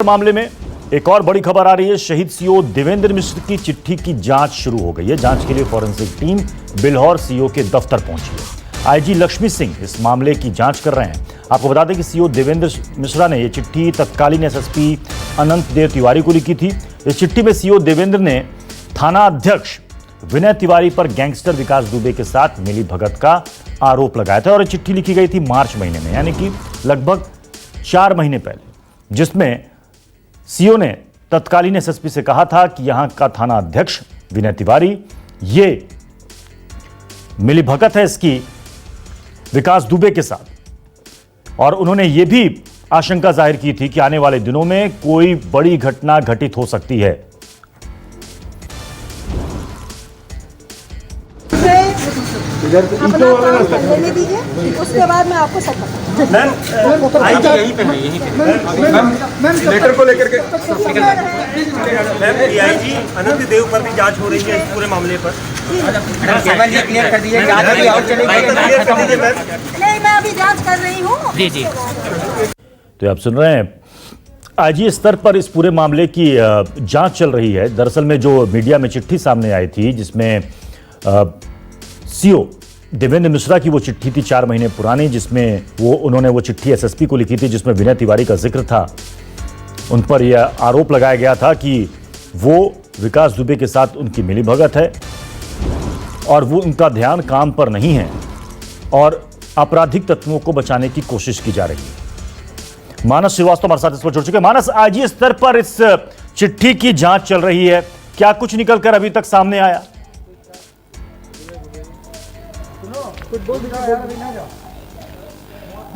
मामले में एक और बड़ी खबर आ रही है। शहीद सीओ देवेंद्र मिश्र की चिट्ठी की जांच शुरू हो गई है। जांच के लिए फॉरेंसिक टीम बिल्हौर सीओ के दफ्तर पहुंची है। आईजी लक्ष्मी सिंह इस मामले की जांच कर रहे हैं। आपको बता दें कि सीओ देवेंद्र मिश्रा ने यह चिट्ठी तत्कालीन एसएसपी अनंत देव तिवारी को लिखी थी। इस चिट्ठी में सीओ देवेंद्र ने थाना अध्यक्ष विनय तिवारी पर गैंगस्टर विकास दुबे के साथ मिलीभगत का आरोप लगाया था और यह चिट्ठी लिखी गई थी मार्च महीने में, यानी कि लगभग 4 महीने पहले, जिसमें सीओ ने तत्कालीन एसएसपी से कहा था कि यहां का थाना अध्यक्ष विनय तिवारी ये मिलीभगत है इसकी विकास दुबे के साथ, और उन्होंने यह भी आशंका जाहिर की थी कि आने वाले दिनों में कोई बड़ी घटना घटित हो सकती है। लेने दीजिए, उसके बाद मैं आपको सब बताऊंगा। लेटर को लेकर के आईजी अनंत देव पर भी जांच हो रही है इस पूरे मामले पर। क्लियर कर दीजिए। नहीं, मैं अभी जांच कर रही हूँ। जी। तो आप सुन रहे हैं, आईजी स्तर पर इस पूरे मामले की जांच चल रही है। दरअसल में जो मीडिया में चिट्ठी सामने आई थी, जिसमें सीओ देवेंद्र मिश्रा की वो चिट्ठी थी 4 महीने पुरानी, जिसमें उन्होंने वो चिट्ठी एसएसपी को लिखी थी, जिसमें विनय तिवारी का जिक्र था। उन पर यह आरोप लगाया गया था कि वो विकास दुबे के साथ उनकी मिलीभगत है और वो उनका ध्यान काम पर नहीं है और आपराधिक तत्वों को बचाने की कोशिश की जा रही है। मानस श्रीवास्तव हमारे साथ इस पर जुड़ चुके हैं। मानस, आईजी स्तर पर इस चिट्ठी की जांच चल रही है, क्या कुछ निकलकर अभी तक सामने आया?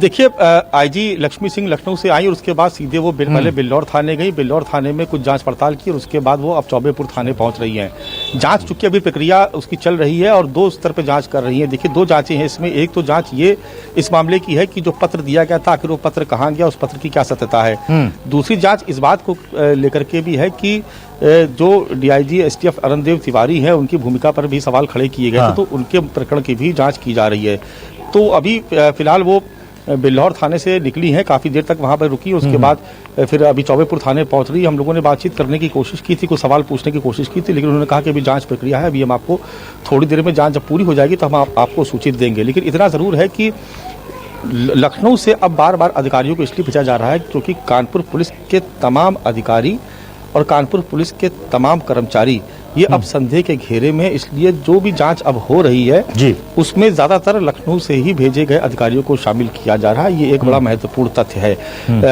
देखिए, आईजी लक्ष्मी सिंह लखनऊ से आई और उसके बाद सीधे वो पहले बिल्हौर थाने गई। बिल्हौर थाने में कुछ जांच पड़ताल की और उसके बाद वो अब चौबेपुर थाने पहुंच रही हैं। जांच चूंकि अभी प्रक्रिया उसकी चल रही है और 2 स्तर पर जांच कर रही है। देखिए, 2 जांचें हैं इसमें। एक तो जांच ये इस मामले की है कि जो पत्र दिया गया था, आखिर वो पत्र कहाँ गया, उस पत्र की क्या सत्यता है। दूसरी जांच इस बात को लेकर के भी है कि जो डीआईजी एसटीएफ अनंत देव तिवारी है, उनकी भूमिका पर भी सवाल खड़े किए गए थे, तो उनके प्रकरण की भी जांच की जा रही है। तो अभी फिलहाल वो बिल्हौर थाने से निकली है, काफ़ी देर तक वहाँ पर रुकी, उसके बाद फिर अभी चौबेपुर थाने पहुँच रही है। हम लोगों ने बातचीत करने की कोशिश की थी, कुछ सवाल पूछने की कोशिश की थी, लेकिन उन्होंने कहा कि अभी जांच प्रक्रिया है, अभी हम आपको थोड़ी देर में जांच जब पूरी हो जाएगी तो हम आपको सूचित देंगे। लेकिन इतना ज़रूर है कि लखनऊ से अब बार बार अधिकारियों को इसलिए भेजा जा रहा है क्योंकि कानपुर पुलिस के तमाम अधिकारी और कानपुर पुलिस के तमाम कर्मचारी ये अब संदेह के घेरे में, इसलिए जो भी जांच अब हो रही है जी, उसमें ज्यादातर लखनऊ से ही भेजे गए अधिकारियों को शामिल किया जा रहा है। ये एक बड़ा महत्वपूर्ण तथ्य है,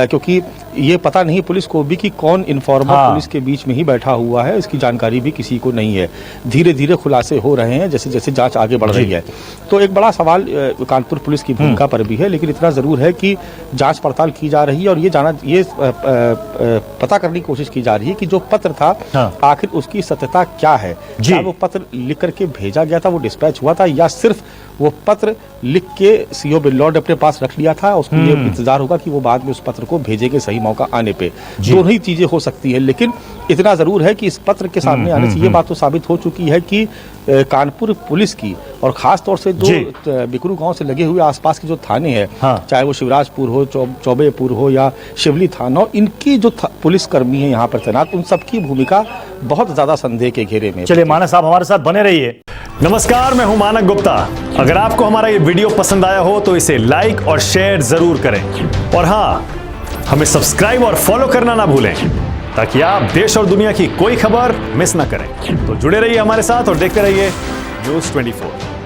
क्योंकि ये पता नहीं पुलिस को भी कि कौन इन्फॉर्मर पुलिस के बीच में ही बैठा हुआ है, इसकी जानकारी भी किसी को नहीं है। धीरे धीरे खुलासे हो रहे हैं जैसे जैसे जांच आगे बढ़ रही है। तो एक बड़ा सवाल कानपुर पुलिस की भूमिका पर भी है, लेकिन इतना जरूर है कि जांच पड़ताल की जा रही है और ये पता करने की कोशिश की जा रही है कि जो पत्र था आखिर उसकी सत्यता क्या है। क्या वो पत्र लिख करके भेजा गया था, वो डिस्पैच हुआ था, या सिर्फ वो पत्र लिख के सीओ बिल्हौर ने अपने पास रख लिया था, उसको ये इंतजार होगा कि वो बाद में उस पत्र को भेजेंगे सही मौका आने पे। दोनों ही चीजें हो सकती है, लेकिन इतना जरूर है कि इस पत्र के सामने आने से ये बात तो साबित हो चुकी है कि कानपुर पुलिस की और खास तौर से जो बिकरू गांव से लगे हुए आसपास के जो थाने हैं, चाहे वो शिवराजपुर हो, चौबेपुर हो या शिवली थाना हो, इनकी जो पुलिस कर्मी है यहाँ पर तैनात, उन सबकी भूमिका बहुत ज्यादा संदेह के घेरे में। चलिए मानस, आप हमारे साथ बने रहिए। नमस्कार, मैं हूं मानक गुप्ता। अगर आपको हमारा ये वीडियो पसंद आया हो तो इसे लाइक और शेयर जरूर करें, और हाँ, हमें सब्सक्राइब और फॉलो करना ना भूलें ताकि आप देश और दुनिया की कोई खबर मिस ना करें। तो जुड़े रहिए हमारे साथ और देखते रहिए News 24।